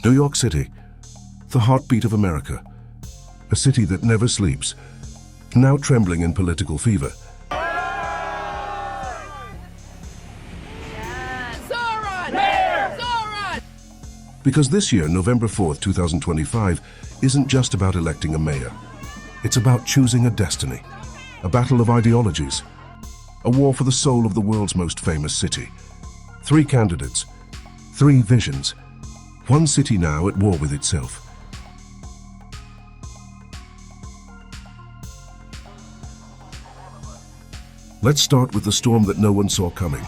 New York City, the heartbeat of America, a city that never sleeps, now trembling in political fever. Because this year, November 4th, 2025, isn't just about electing a mayor. It's about choosing a destiny, a battle of ideologies, a war for the soul of the world's most famous city. 3 candidates, 3 visions, one city now at war with itself. Let's start with the storm that no one saw coming.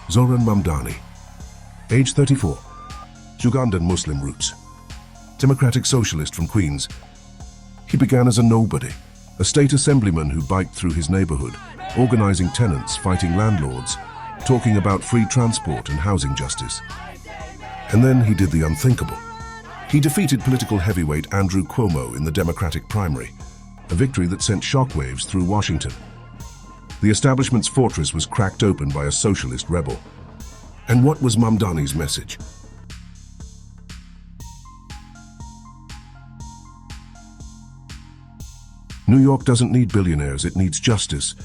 Zohran Mamdani, age 34. Ugandan Muslim roots, democratic socialist from Queens. He began as a nobody, a state assemblyman who biked through his neighborhood, organizing tenants, fighting landlords, talking about free transport and housing justice. And then he did the unthinkable. He defeated political heavyweight Andrew Cuomo in the Democratic primary, a victory that sent shockwaves through Washington. The establishment's fortress was cracked open by a socialist rebel. And what was Mamdani's message? New York doesn't need billionaires, it needs justice,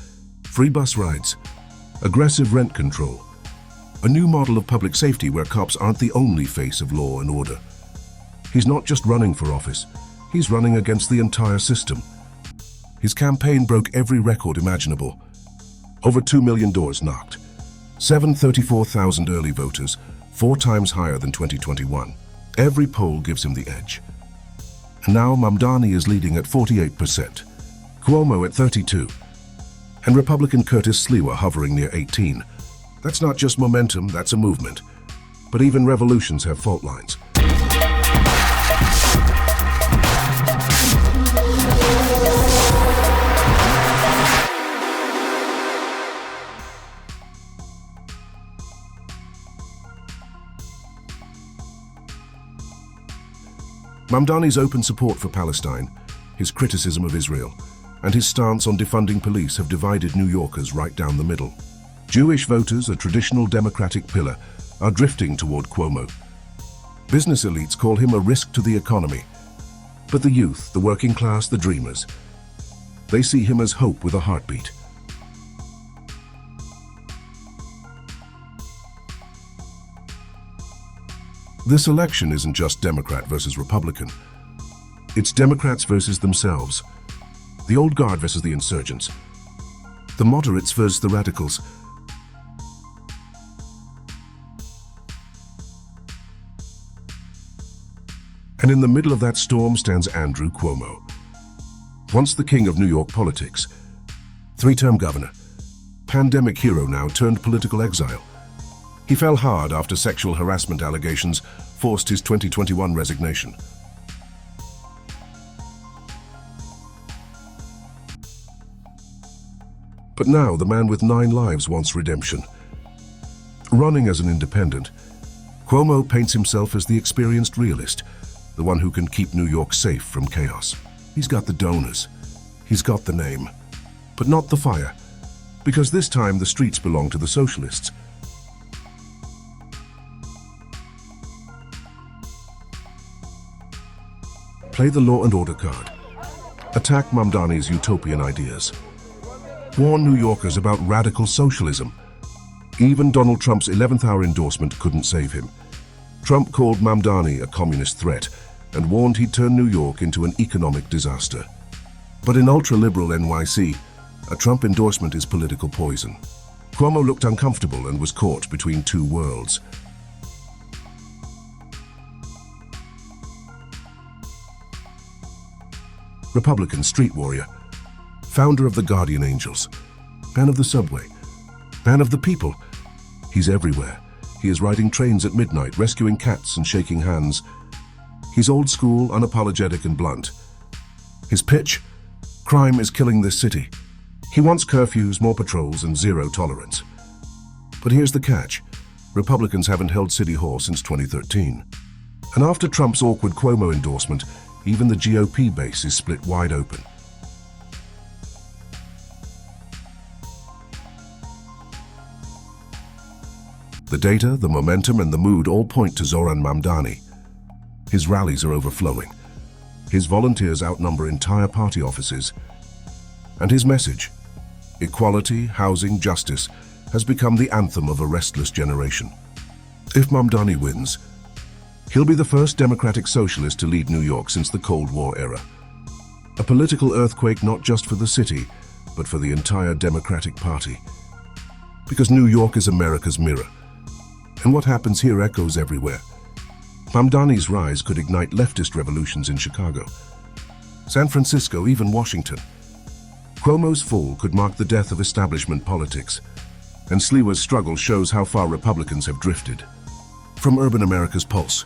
free bus rides, aggressive rent control, a new model of public safety where cops aren't the only face of law and order. He's not just running for office, he's running against the entire system. His campaign broke every record imaginable. Over 2 million doors knocked, 734,000 early voters, 4 times higher than 2021. Every poll gives him the edge. And now Mamdani is leading at 48%, Cuomo at 32%, and Republican Curtis Sliwa hovering near 18%. That's not just momentum, that's a movement. But even revolutions have fault lines. Mamdani's open support for Palestine, his criticism of Israel, and his stance on defunding police have divided New Yorkers right down the middle. Jewish voters, a traditional Democratic pillar, are drifting toward Cuomo. Business elites call him a risk to the economy. But the youth, the working class, the dreamers, they see him as hope with a heartbeat. This election isn't just Democrat versus Republican. It's Democrats versus themselves. The old guard versus the insurgents. The moderates versus the radicals. And in the middle of that storm stands Andrew Cuomo. Once the king of New York politics, 3-term governor, pandemic hero now turned political exile. He fell hard after sexual harassment allegations forced his 2021 resignation. But now the man with 9 lives wants redemption. Running as an independent, Cuomo paints himself as the experienced realist, the one who can keep New York safe from chaos. He's got the donors, he's got the name, but not the fire, because this time the streets belong to the socialists. Play the law and order card. Attack Mamdani's utopian ideas. Warn New Yorkers about radical socialism. Even Donald Trump's 11th hour endorsement couldn't save him. Trump called Mamdani a communist threat and warned he'd turn New York into an economic disaster. But in ultra-liberal NYC, a Trump endorsement is political poison. Cuomo looked uncomfortable and was caught between 2 worlds. Republican street warrior, founder of the Guardian Angels, man of the subway, man of the people. He's everywhere. He is riding trains at midnight, rescuing cats and shaking hands. He's old school, unapologetic and blunt. His pitch? Crime is killing this city. He wants curfews, more patrols and zero tolerance. But here's the catch. Republicans haven't held City Hall since 2013. And after Trump's awkward Cuomo endorsement, even the GOP base is split wide open. The data, the momentum, and the mood all point to Zohran Mamdani. His rallies are overflowing. His volunteers outnumber entire party offices. And his message, equality, housing, justice, has become the anthem of a restless generation. If Mamdani wins, he'll be the first democratic socialist to lead New York since the Cold War era. A political earthquake not just for the city, but for the entire Democratic Party. Because New York is America's mirror, and what happens here echoes everywhere. Mamdani's rise could ignite leftist revolutions in Chicago, San Francisco, even Washington. Cuomo's fall could mark the death of establishment politics, and Sliwa's struggle shows how far Republicans have drifted. From Urban America's Pulse,